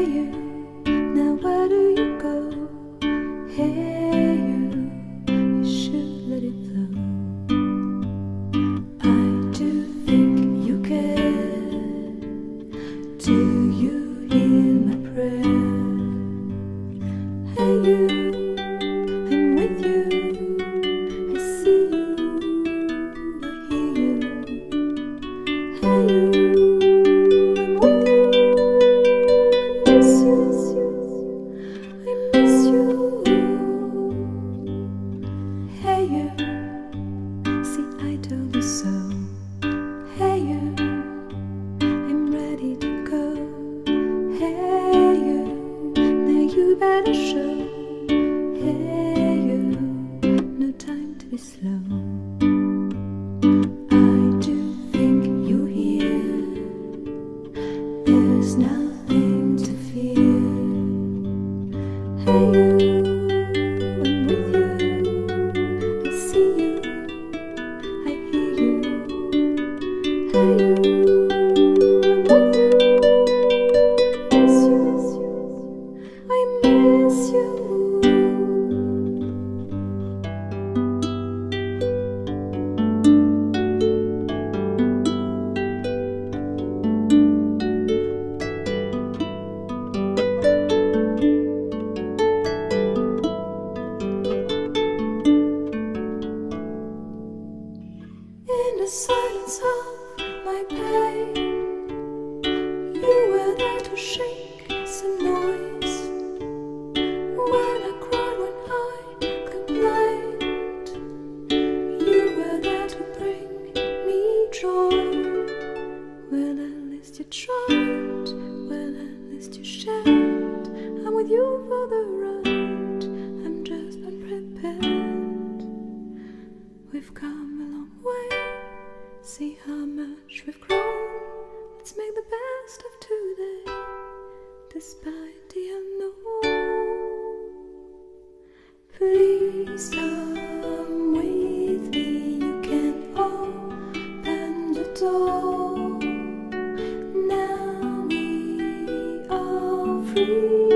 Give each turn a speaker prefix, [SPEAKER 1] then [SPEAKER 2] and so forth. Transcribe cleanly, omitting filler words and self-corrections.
[SPEAKER 1] you, now where do you go? Hey you should let it flow. I do think you care. Do you hear my prayer? Hey you, I'm with you. I see you, I hear you. Hey you, I'm with you. I miss you, I miss you. Hey you, see I told you so. Hey you, I'm ready to go. Hey you, now you better show. Hey you, no time to be slow. I do think you hear. There's nothing to fear. Hey you, I'm with you. I see you, I hear you. Hey you, I'm with you. I miss you, I miss you. In the silence of my pain, you were there to shake some noise. When I cried, when I complained, you were there to bring me joy. Well, at least you tried, well, at least you shared. I'm with you for the ride, I'm just unprepared. We've come a long way, see how much we've grown. Let's make the best of today, despite the unknown. Please come with me, you can open the door. Now we are free.